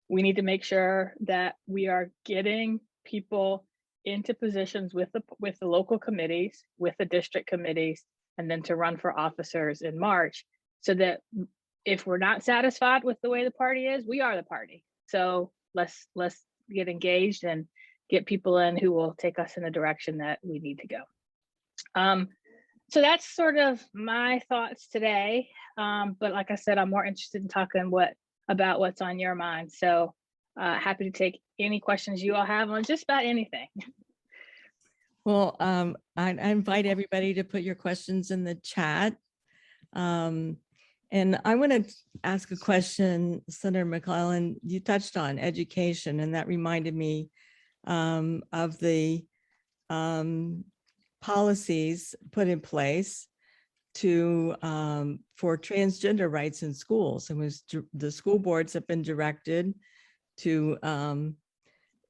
We need to make sure that we are getting people into positions with the local committees, with the district committees, and then to run for officers in March, so that if we're not satisfied with the way the party is, we are the party. So let's get engaged and get people in who will take us in the direction that we need to go. So that's sort of my thoughts today. But like I said, I'm more interested in talking about what's on your mind. So happy to take any questions you all have on just about anything. Well, I invite everybody to put your questions in the chat. And I want to ask a question, Senator McClellan. You touched on education, and that reminded me of the policies put in place for transgender rights in schools. The school boards have been directed to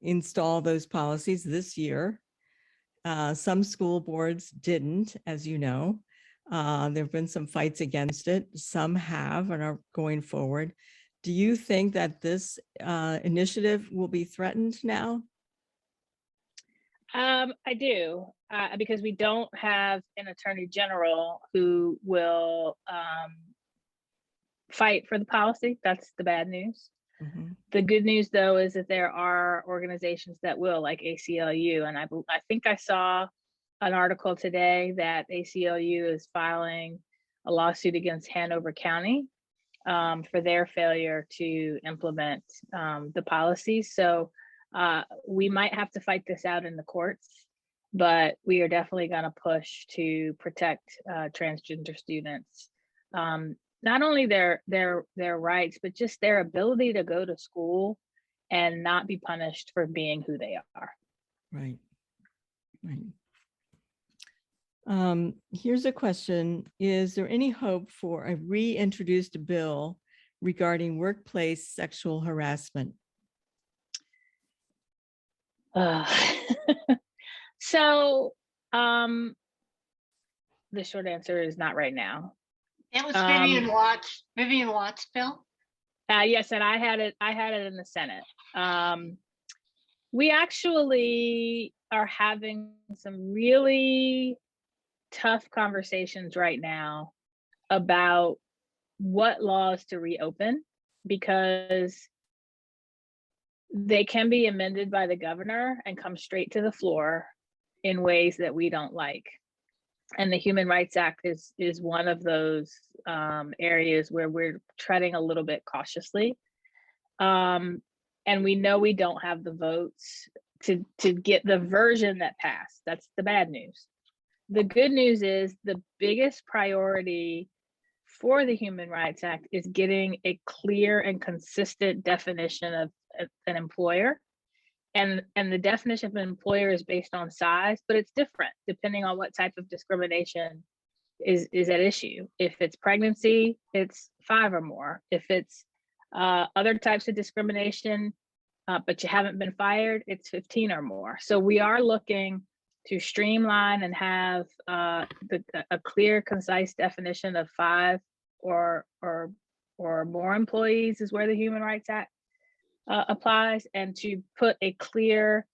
install those policies this year. Some school boards didn't, as you know. There have been some fights against it. Some have and are going forward. Do you think that this initiative will be threatened now? I do, because we don't have an attorney general who will fight for the policy. That's the bad news. Mm-hmm. The good news, though, is that there are organizations that will, like ACLU. And I think I saw an article today that ACLU is filing a lawsuit against Hanover County for their failure to implement the policies. So we might have to fight this out in the courts, but we are definitely going to push to protect transgender students. Not only their rights, but just their ability to go to school and not be punished for being who they are. Right. Here's a question. Is there any hope for a reintroduced bill regarding workplace sexual harassment? So the short answer is not right now. That was Vivian Watts' bill. Yes, and I had it in the Senate. We actually are having some really tough conversations right now about what laws to reopen, because they can be amended by the governor and come straight to the floor in ways that we don't like. And the Human Rights Act is one of those areas where we're treading a little bit cautiously. And we know we don't have the votes to get the version that passed. That's the bad news. The good news is the biggest priority for the Human Rights Act is getting a clear and consistent definition of an employer. And the definition of an employer is based on size, but it's different depending on what type of discrimination is at issue. If it's pregnancy, it's 5 or more. If it's other types of discrimination, but you haven't been fired, it's 15 or more. So we are looking to streamline and have a clear, concise definition of 5 or more employees is where the Human Rights Act applies, and to put a clear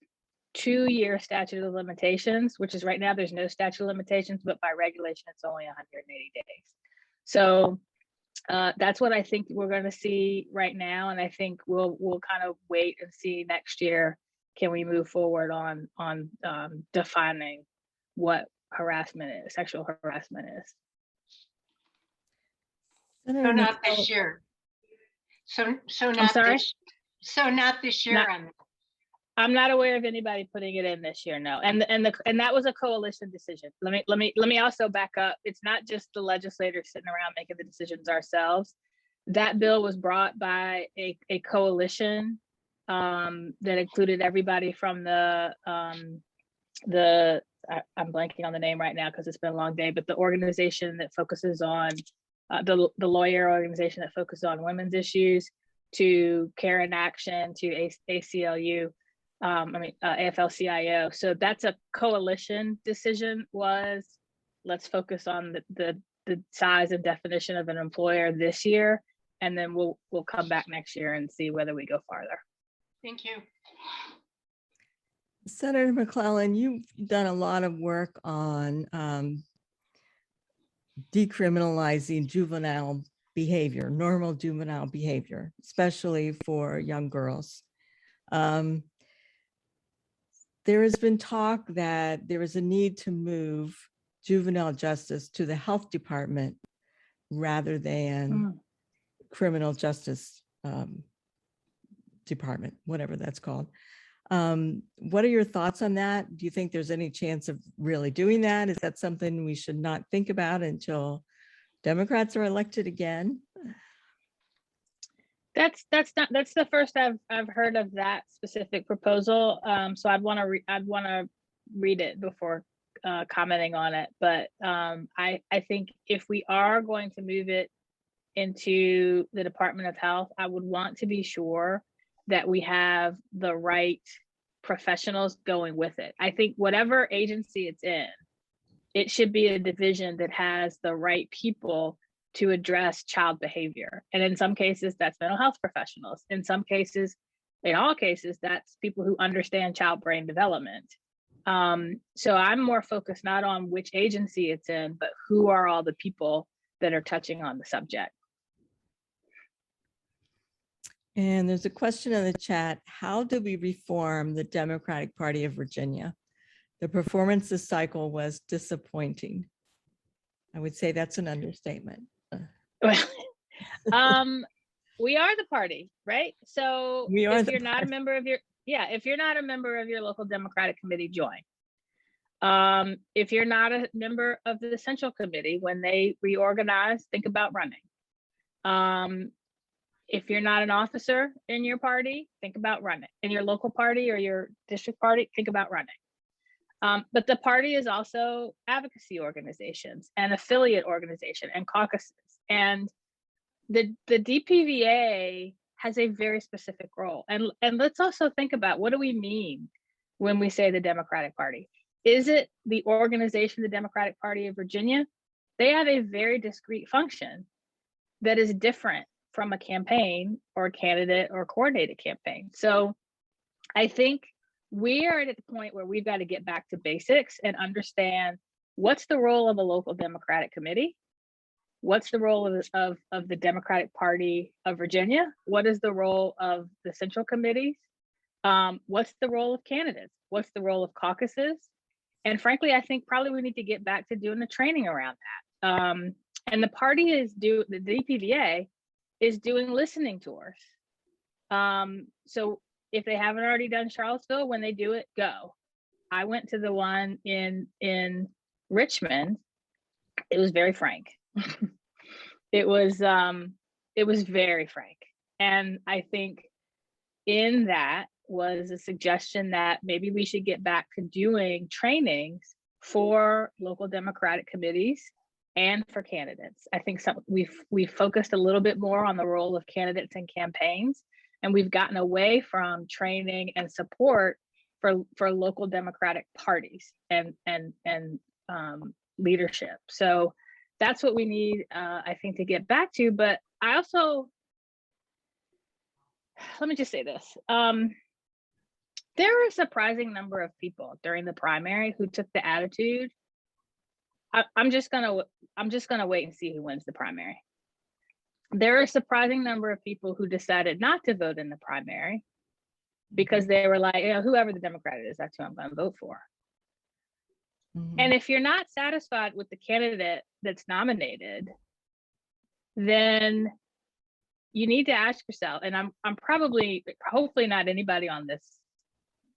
2-year statute of limitations, which is right now there's no statute of limitations, but by regulation it's only 180 days. So that's what I think we're going to see right now, and I think we'll kind of wait and see next year. Can we move forward on defining what harassment is, sexual harassment is? So not this year. So not I'm sorry? So not this year. I'm not aware of anybody putting it in this year, no. And that was a coalition decision. Let me also back up. It's not just the legislators sitting around making the decisions ourselves. That bill was brought by a coalition that included everybody from I'm blanking on the name right now because it's been a long day, but the organization that focuses on the lawyer organization that focuses on women's issues, to Care in Action, to ACLU, AFL-CIO. So that's a coalition decision. Was let's focus on the size and definition of an employer this year, and then we'll come back next year and see whether we go farther. Thank you. Senator McClellan, you've done a lot of work on decriminalizing juvenile behavior, normal juvenile behavior, especially for young girls. There has been talk that there is a need to move juvenile justice to the health department rather than criminal justice department, whatever that's called. What are your thoughts on that? Do you think there's any chance of really doing that? Is that something we should not think about until Democrats are elected again? That's the first I've heard of that specific proposal. So I'd want to read it before commenting on it. But I think if we are going to move it into the Department of Health, I would want to be sure that we have the right professionals going with it. I think whatever agency it's in, it should be a division that has the right people to address child behavior. And in some cases, that's mental health professionals. In some cases, in all cases, that's people who understand child brain development. So I'm more focused not on which agency it's in, but who are all the people that are touching on the subject. And there's a question in the chat. How do we reform the Democratic Party of Virginia? The performance this cycle was disappointing. I would say that's an understatement. We are the party, right? So We are if the you're not a party. member of if you're not a member of your local Democratic committee, join. If you're not a member of the Central Committee, when they reorganize, think about running. If you're not an officer in your party, think about running. In your local party or your district party, think about running. But the party is also advocacy organizations and affiliate organization and caucuses. And the DPVA has a very specific role. And let's also think about, what do we mean when we say the Democratic Party? Is it the organization, the Democratic Party of Virginia? They have a very discrete function that is different from a campaign or a candidate or a coordinated campaign. So I think we are at the point where we've got to get back to basics and understand what's the role of a local Democratic committee? What's the role of the Democratic Party of Virginia? What is the role of the central committees? What's the role of candidates? What's the role of caucuses? And frankly, I think probably we need to get back to doing the training around that. And the party the DPVA is doing listening tours. So if they haven't already done Charlottesville, when they do it, go. I went to the one in Richmond. It was very frank. It was very frank. And I think in that was a suggestion that maybe we should get back to doing trainings for local Democratic committees and for candidates. I think we've focused a little bit more on the role of candidates and campaigns, and we've gotten away from training and support for local Democratic parties and leadership. So that's what we need, I think, to get back to. But I also, let me just say this. There were a surprising number of people during the primary who took the attitude, I'm just gonna wait and see who wins the primary. There are a surprising number of people who decided not to vote in the primary because they were like, whoever the Democrat is, that's who I'm going to vote for. Mhm. And if you're not satisfied with the candidate that's nominated, then you need to ask yourself, and I'm hopefully not anybody on this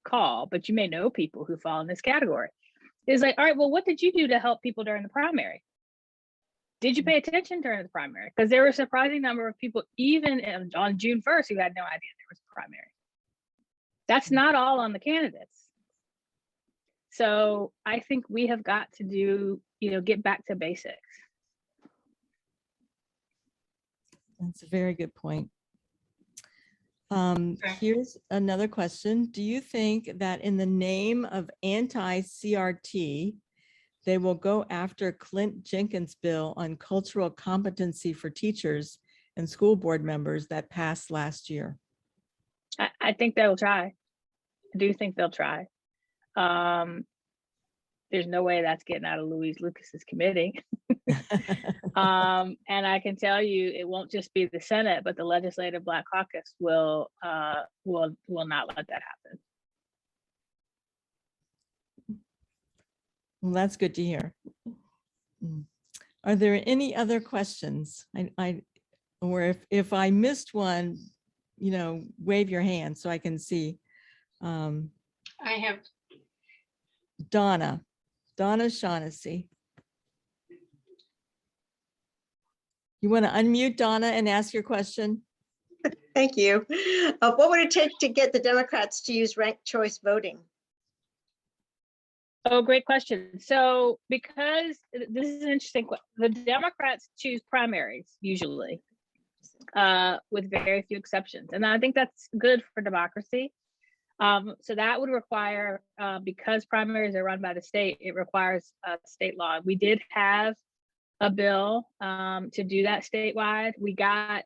call, but you may know people who fall in this category. Is like, all right, well, what did you do to help people during the primary? Did you pay attention during the primary? Because there were a surprising number of people, even on June 1st, who had no idea there was a primary. That's not all on the candidates. So I think we have got to do, get back to basics. That's a very good point. Okay. Here's another question. Do you think that in the name of anti-CRT, they will go after Clint Jenkins' bill on cultural competency for teachers and school board members that passed last year? I think they'll try. I do think they'll try. There's no way that's getting out of Louise Lucas's committee. And I can tell you, it won't just be the Senate, but the Legislative Black Caucus will not let that happen. Well, that's good to hear. Are there any other questions? Or if I missed one, wave your hand so I can see. I have, Donna Shaughnessy. You want to unmute Donna and ask your question? Thank you. What would it take to get the Democrats to use ranked choice voting? Oh, great question. So because this is an interesting question, the Democrats choose primaries usually, with very few exceptions. And I think that's good for democracy. So that would require, because primaries are run by the state, it requires state law. We did have a bill to do that statewide. We got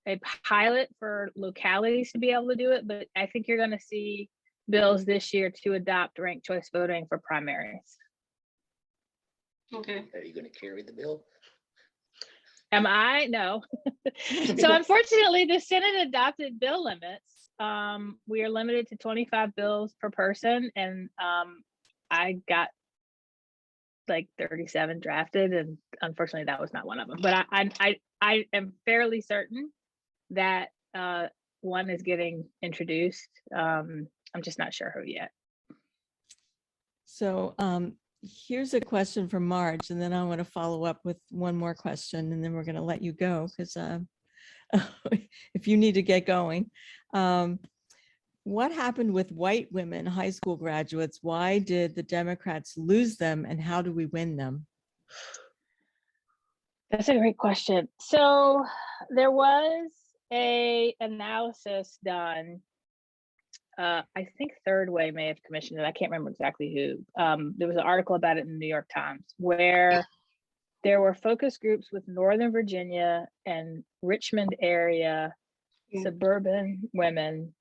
a pilot for localities to be able to do it, but I think you're going to see bills this year to adopt ranked choice voting for primaries. okay. Are you going to carry the bill? Am I? No. So unfortunately, the Senate adopted bill limits. We are limited to 25 bills per person, and I got like 37 drafted, and unfortunately that was not one of them. But I am fairly certain that one is getting introduced. I'm just not sure who yet. So here's a question from Marge, and then I want to follow up with one more question, and then we're going to let you go because if you need to get going. What happened with white women, high school graduates? Why did the Democrats lose them, and how do we win them? That's a great question. So there was a analysis done. I think Third Way may have commissioned it. I can't remember exactly who. There was an article about it in the New York Times where there were focus groups with Northern Virginia and Richmond area suburban women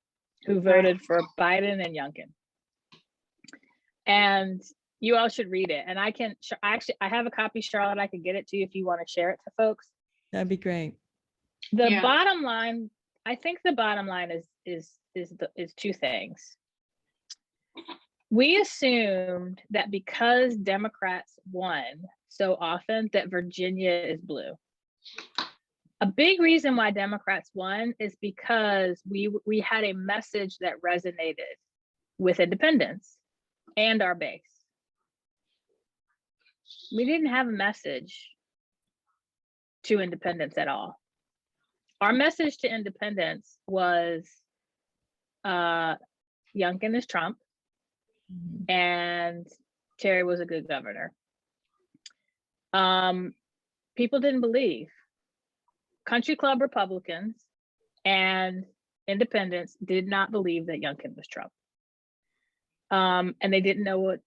who voted for Biden and Youngkin. And you all should read it. And I have a copy, Charlotte. I could get it to you if you want to share it to folks. That'd be great. The bottom line, I think the bottom line is two things. We assumed that because Democrats won so often that Virginia is blue. A big reason why Democrats won is because we had a message that resonated with independents and our base. We didn't have a message to independents at all. Our message to independents was Youngkin is Trump and Terry was a good governor. People didn't believe. Country Club Republicans and independents did not believe that Youngkin was Trump. And they didn't know what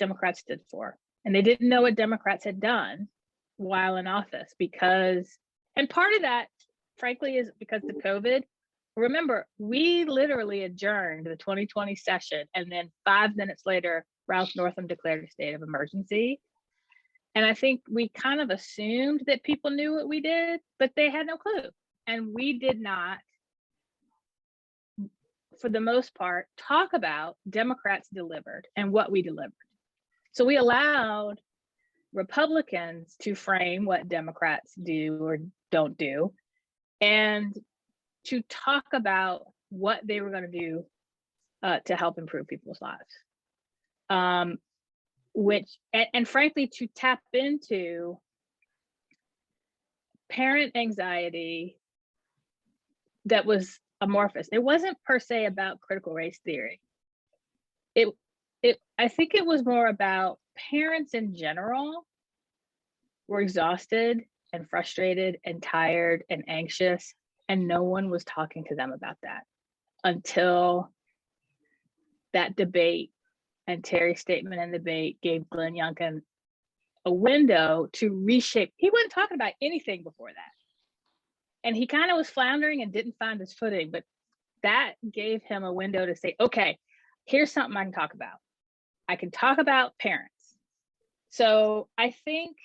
Democrats stood for. And they didn't know what Democrats had done while in office and part of that, frankly, is because of COVID. Remember, we literally adjourned the 2020 session, and then 5 minutes later, Ralph Northam declared a state of emergency. And I think we kind of assumed that people knew what we did, but they had no clue. And we did not, for the most part, talk about Democrats delivered and what we delivered. So we allowed Republicans to frame what Democrats do or don't do, and to talk about what they were going to do to help improve people's lives. And frankly, to tap into parent anxiety that was amorphous. It wasn't per se about critical race theory. I think it was more about parents in general were exhausted and frustrated and tired and anxious, and no one was talking to them about that until that debate and Terry's statement in the debate gave Glenn Youngkin a window to reshape. He wasn't talking about anything before that. And he kind of was floundering and didn't find his footing, but that gave him a window to say, okay, here's something I can talk about. I can talk about parents. So I think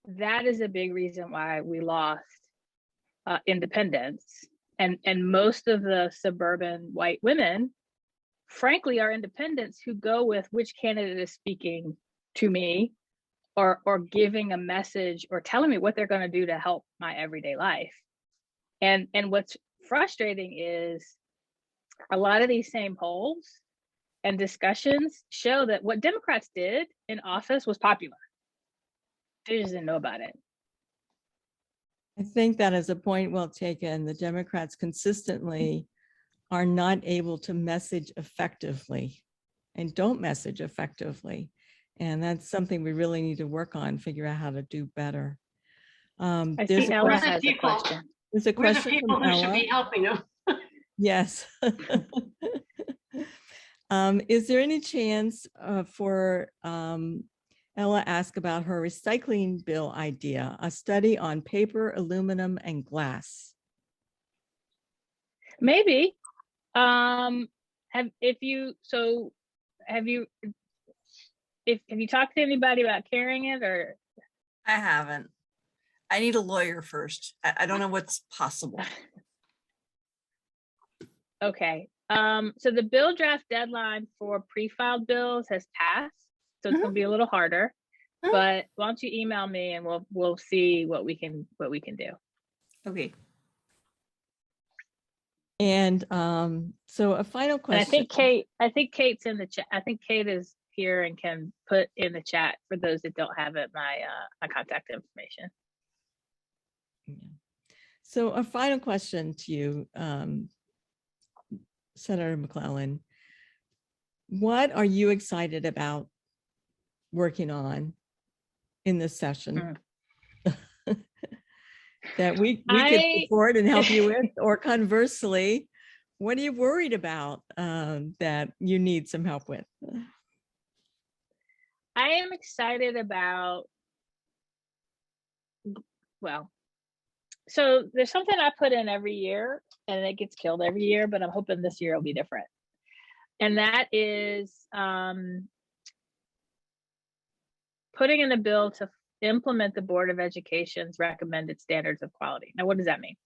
that is a big reason why we lost independence. And most of the suburban white women, frankly, are independents who go with which candidate is speaking to me or giving a message or telling me what they're going to do to help my everyday life. And what's frustrating is a lot of these same polls and discussions show that what Democrats did in office was popular. They just didn't know about it. I think that is a point well taken. The Democrats consistently are not able to message effectively and don't message effectively. And that's something we really need to work on, figure out how to do better. I There's see a Ella We're question, the has a people, question. there's a we're the question people from who should Ella. be helping them. Yes. Is there any chance for Ella asked about her recycling bill idea, a study on paper, aluminum, and glass? Maybe. Have you talked to anybody about carrying it or? I haven't. I need a lawyer first. I don't know what's possible. Okay. So the bill draft deadline for pre-filed bills has passed, so it's gonna be a little harder. But why don't you email me and we'll see what we can do. Okay. And so a final And I question. think Kate's in the chat. I think Kate is here and can put in the chat for those that don't have it, my contact information. So a final question to you, Senator McClellan. What are you excited about working on in this session that we can support and help you with? Or conversely, what are you worried about that you need some help with? I am excited about, well, so there's something I put in every year and it gets killed every year, but I'm hoping this year will be different. And that is putting in a bill to implement the Board of Education's recommended standards of quality. Now, what does that mean?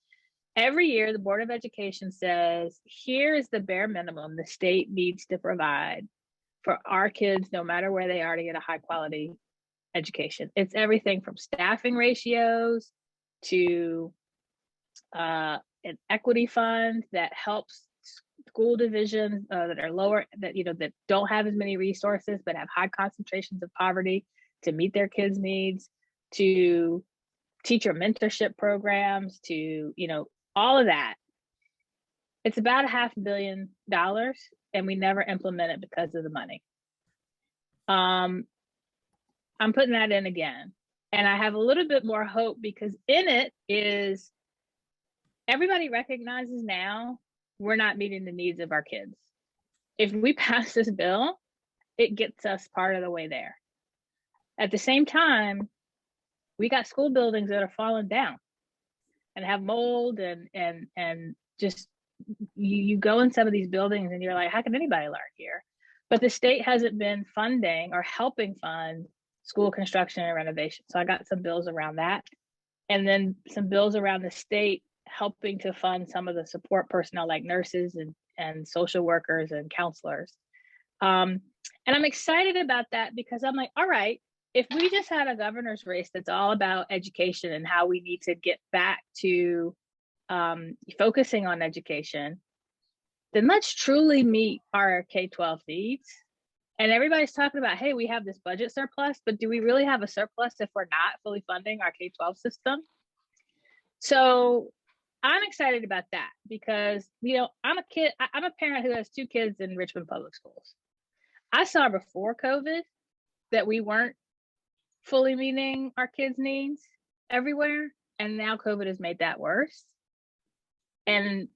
Every year, the Board of Education says, here is the bare minimum the state needs to provide for our kids, no matter where they are, to get a high quality education. It's everything from staffing ratios to an equity fund that helps school divisions that are lower, that that don't have as many resources but have high concentrations of poverty to meet their kids' needs, to teacher mentorship programs, to all of that. It's about $500 million, and we never implement it because of the money. I'm putting that in again, and I have a little bit more hope because in it is everybody recognizes now we're not meeting the needs of our kids. If we pass this bill, it gets us part of the way there. At the same time, we got school buildings that are falling down and have mold and just you go in some of these buildings and you're like, how can anybody learn here? But the state hasn't been funding or helping fund school construction and renovation. So I got some bills around that. And then some bills around the state helping to fund some of the support personnel like nurses and social workers and counselors. And I'm excited about that because I'm like, all right, if we just had a governor's race that's all about education and how we need to get back to focusing on education, then let's truly meet our K-12 needs. And everybody's talking about, hey, we have this budget surplus, but do we really have a surplus if we're not fully funding our K-12 system? So I'm excited about that because, you know, I'm a parent who has 2 kids in Richmond Public Schools. I saw before COVID that we weren't fully meeting our kids' needs everywhere. And now COVID has made that worse. And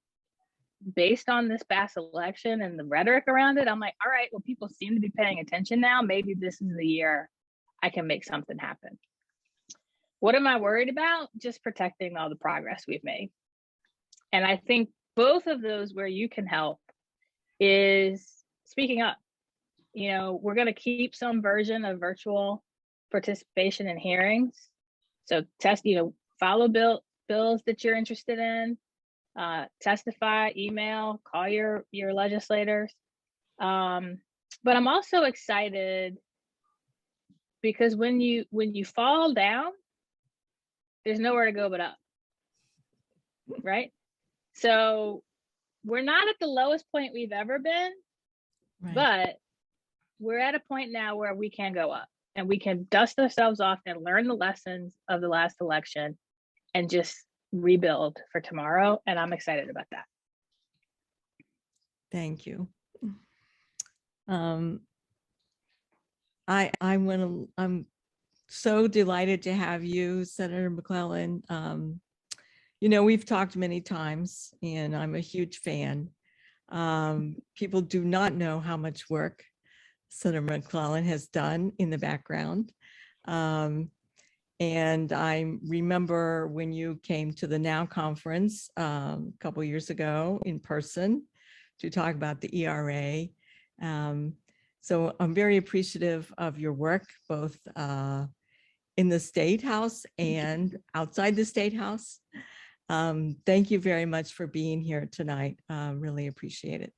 based on this past election and the rhetoric around it, I'm like, all right, well, people seem to be paying attention now. Maybe this is the year I can make something happen. What am I worried about? Just protecting all the progress we've made. And I think both of those where you can help is speaking up. You know, we're going to keep some version of virtual participation in hearings. So follow bills that you're interested in, testify, email, call your legislators. But I'm also excited because when you fall down, there's nowhere to go but up, right? So we're not at the lowest point we've ever been, Right. but we're at a point now where we can go up and we can dust ourselves off and learn the lessons of the last election and just rebuild for tomorrow. And I'm excited about that. Thank you. I'm so delighted to have you, Senator McClellan. You know, we've talked many times and I'm a huge fan. People do not know how much work Senator McClellan has done in the background. And I remember when you came to the NOW conference a couple years ago in person to talk about the ERA. So I'm very appreciative of your work, both in the State House and outside the State House. Thank you very much for being here tonight. Really appreciate it.